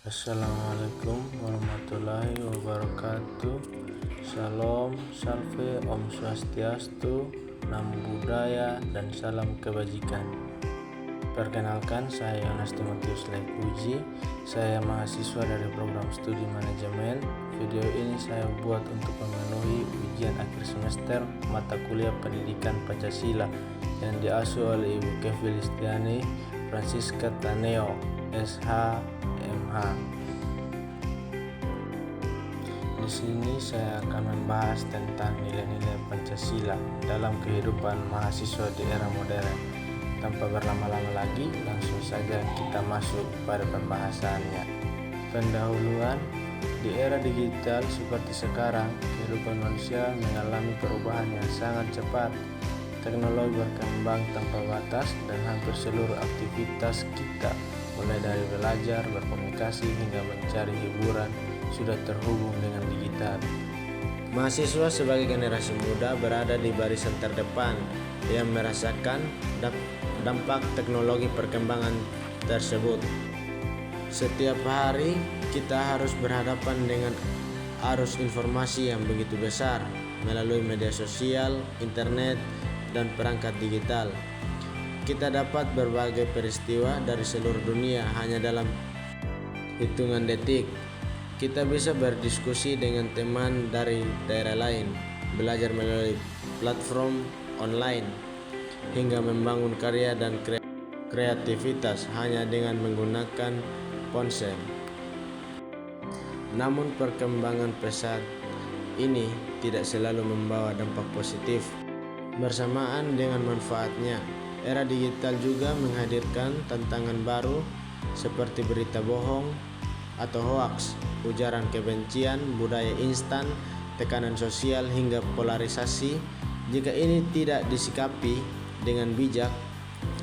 Assalamualaikum warahmatullahi wabarakatuh. Shalom, salve, Om Swastiastu, Namo Buddhaya, dan salam kebajikan. Perkenalkan, saya Yonas Timotius Puji. Saya mahasiswa dari program studi manajemen. Video ini saya buat untuk memenuhi ujian akhir semester mata kuliah pendidikan Pancasila yang diasuh oleh Ibu Kevin Listiani Francisca Taneo, SH, MH. Di sini saya akan membahas tentang nilai-nilai Pancasila dalam kehidupan mahasiswa di era modern. Tanpa berlama-lama lagi, langsung saja kita masuk pada pembahasannya. Pendahuluan, di era digital seperti sekarang, kehidupan manusia mengalami perubahan yang sangat cepat. Teknologi berkembang tanpa batas dan hampir seluruh aktivitas kita, mulai dari belajar, berkomunikasi, hingga mencari hiburan, sudah terhubung dengan digital. Mahasiswa sebagai generasi muda berada di barisan terdepan yang merasakan dampak teknologi perkembangan tersebut. Setiap hari kita harus berhadapan dengan arus informasi yang begitu besar melalui media sosial, internet, dan perangkat digital. Kita dapat berbagai peristiwa dari seluruh dunia hanya dalam hitungan detik. Kita bisa berdiskusi dengan teman dari daerah lain, belajar melalui platform online, hingga membangun karya dan kreativitas hanya dengan menggunakan ponsel. Namun perkembangan pesat ini tidak selalu membawa dampak positif. Bersamaan dengan manfaatnya, era digital juga menghadirkan tantangan baru seperti berita bohong atau hoaks, ujaran kebencian, budaya instan, tekanan sosial, hingga polarisasi. Jika ini tidak disikapi dengan bijak,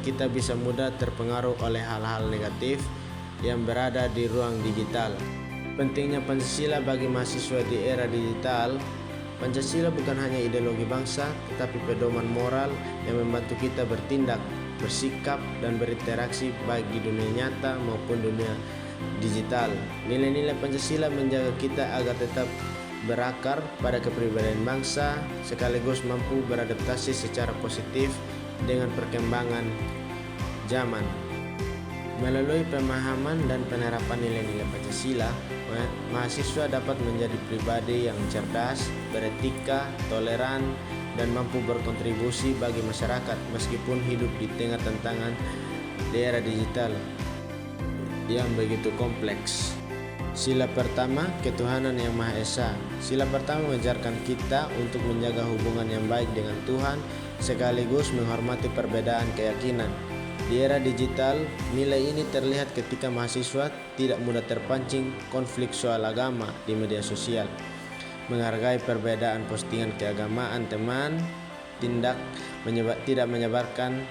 kita bisa mudah terpengaruh oleh hal-hal negatif yang berada di ruang digital. Pentingnya Pancasila bagi mahasiswa di era digital. Pancasila bukan hanya ideologi bangsa, tetapi pedoman moral yang membantu kita bertindak, bersikap, dan berinteraksi baik di dunia nyata maupun dunia digital. Nilai-nilai Pancasila menjaga kita agar tetap berakar pada kepribadian bangsa, sekaligus mampu beradaptasi secara positif dengan perkembangan zaman. Melalui pemahaman dan penerapan nilai-nilai Pancasila, mahasiswa dapat menjadi pribadi yang cerdas, beretika, toleran, dan mampu berkontribusi bagi masyarakat meskipun hidup di tengah tantangan di era digital yang begitu kompleks. Sila pertama, ketuhanan yang Maha Esa. Sila pertama mengajarkan kita untuk menjaga hubungan yang baik dengan Tuhan sekaligus menghormati perbedaan keyakinan. Di era digital, nilai ini terlihat ketika mahasiswa tidak mudah terpancing konflik soal agama di media sosial, menghargai perbedaan postingan keagamaan teman, tidak menyebarkan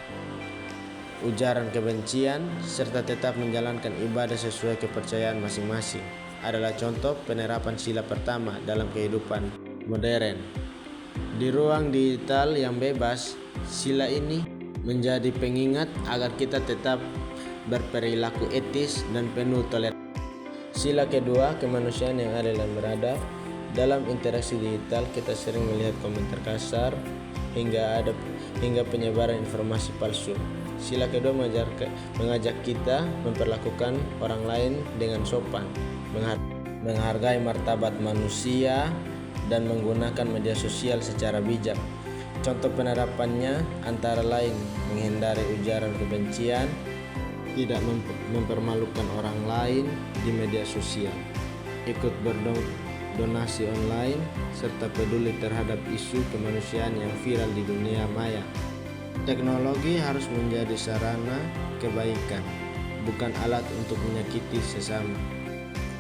ujaran kebencian, serta tetap menjalankan ibadah sesuai kepercayaan masing-masing adalah contoh penerapan sila pertama dalam kehidupan modern. Di ruang digital yang bebas, sila ini menjadi pengingat agar kita tetap berperilaku etis dan penuh toleransi. Sila kedua, kemanusiaan yang adil dan beradab. Dalam interaksi digital, kita sering melihat komentar kasar hingga penyebaran informasi palsu. Sila kedua mengajak kita memperlakukan orang lain dengan sopan, menghargai martabat manusia, dan menggunakan media sosial secara bijak. Contoh penerapannya antara lain menghindari ujaran kebencian, tidak mempermalukan orang lain di media sosial, ikut berdonasi online, serta peduli terhadap isu kemanusiaan yang viral di dunia maya. Teknologi harus menjadi sarana kebaikan, bukan alat untuk menyakiti sesama.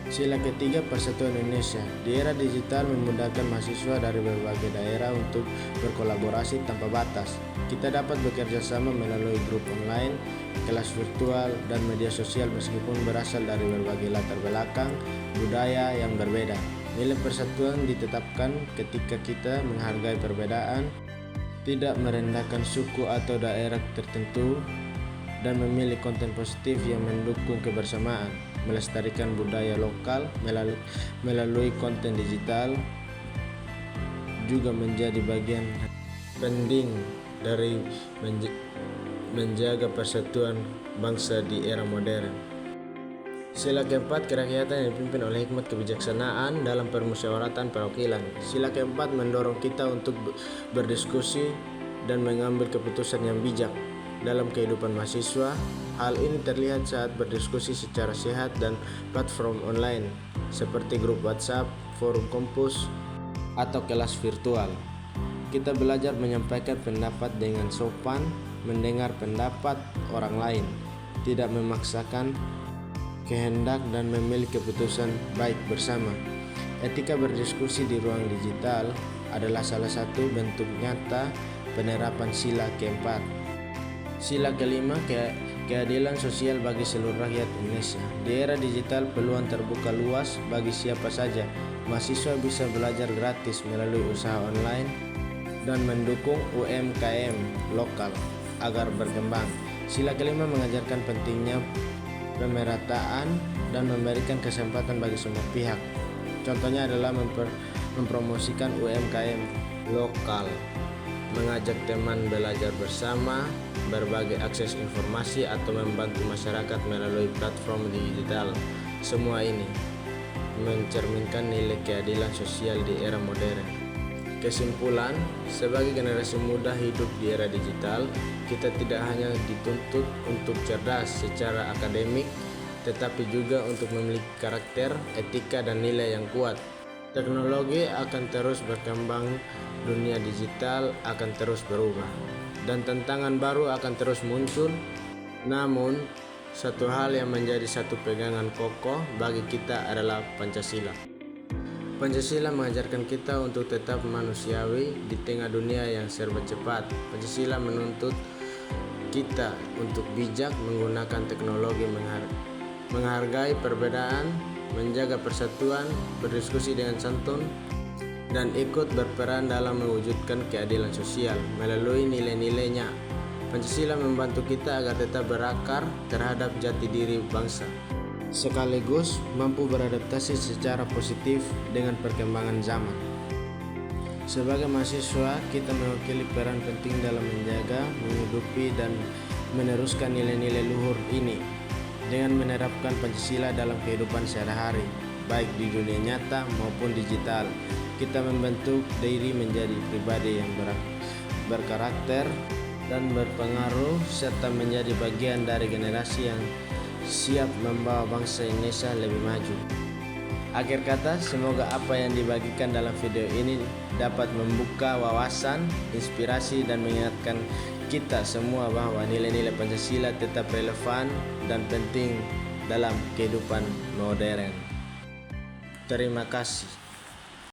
Sila ketiga, persatuan Indonesia. Di era digital memudahkan mahasiswa dari berbagai daerah untuk berkolaborasi tanpa batas. Kita dapat bekerja sama melalui grup online, kelas virtual, dan media sosial meskipun berasal dari berbagai latar belakang budaya yang berbeda. Nilai persatuan ditetapkan ketika kita menghargai perbedaan, tidak merendahkan suku atau daerah tertentu, dan memilih konten positif yang mendukung kebersamaan. melestarikan budaya lokal melalui konten digital juga menjadi bagian penting dari menjaga persatuan bangsa di era modern. Sila keempat, kerakyatan yang dipimpin oleh hikmat kebijaksanaan dalam permusyawaratan perwakilan. Sila keempat mendorong kita untuk berdiskusi dan mengambil keputusan yang bijak dalam kehidupan mahasiswa. Hal ini terlihat saat berdiskusi secara sehat dan platform online seperti grup WhatsApp, forum kampus, atau kelas virtual. Kita belajar menyampaikan pendapat dengan sopan, mendengar pendapat orang lain, tidak memaksakan kehendak, dan memilih keputusan baik bersama. Etika berdiskusi di ruang digital adalah salah satu bentuk nyata penerapan sila keempat. Sila kelima, keadilan sosial bagi seluruh rakyat Indonesia. Di era digital, peluang terbuka luas bagi siapa saja. Mahasiswa bisa belajar gratis melalui usaha online dan mendukung UMKM lokal agar berkembang. Sila kelima mengajarkan pentingnya pemerataan dan memberikan kesempatan bagi semua pihak. Contohnya adalah mempromosikan UMKM lokal, mengajak teman belajar bersama, berbagi akses informasi, atau membantu masyarakat melalui platform digital. Semua ini mencerminkan nilai keadilan sosial di era modern. Kesimpulan, sebagai generasi muda hidup di era digital, kita tidak hanya dituntut untuk cerdas secara akademik, tetapi juga untuk memiliki karakter, etika, dan nilai yang kuat. Teknologi akan terus berkembang, dunia digital akan terus berubah, dan tantangan baru akan terus muncul. Namun, satu hal yang menjadi satu pegangan kokoh bagi kita adalah Pancasila. Pancasila mengajarkan kita untuk tetap manusiawi di tengah dunia yang serba cepat. Pancasila menuntut kita untuk bijak menggunakan teknologi, menghargai perbedaan, menjaga persatuan, berdiskusi dengan santun, dan ikut berperan dalam mewujudkan keadilan sosial melalui nilai-nilainya. Pancasila membantu kita agar tetap berakar terhadap jati diri bangsa, sekaligus mampu beradaptasi secara positif dengan perkembangan zaman. Sebagai mahasiswa, kita mewakili peran penting dalam menjaga, menghidupi, dan meneruskan nilai-nilai luhur ini dengan menerapkan Pancasila dalam kehidupan sehari-hari, baik di dunia nyata maupun digital. Kita membentuk diri menjadi pribadi yang berkarakter dan berpengaruh, serta menjadi bagian dari generasi yang siap membawa bangsa Indonesia lebih maju. Akhir kata, semoga apa yang dibagikan dalam video ini dapat membuka wawasan, inspirasi, dan mengingatkan kita semua bahwa nilai-nilai Pancasila tetap relevan dan penting dalam kehidupan modern. Terima kasih.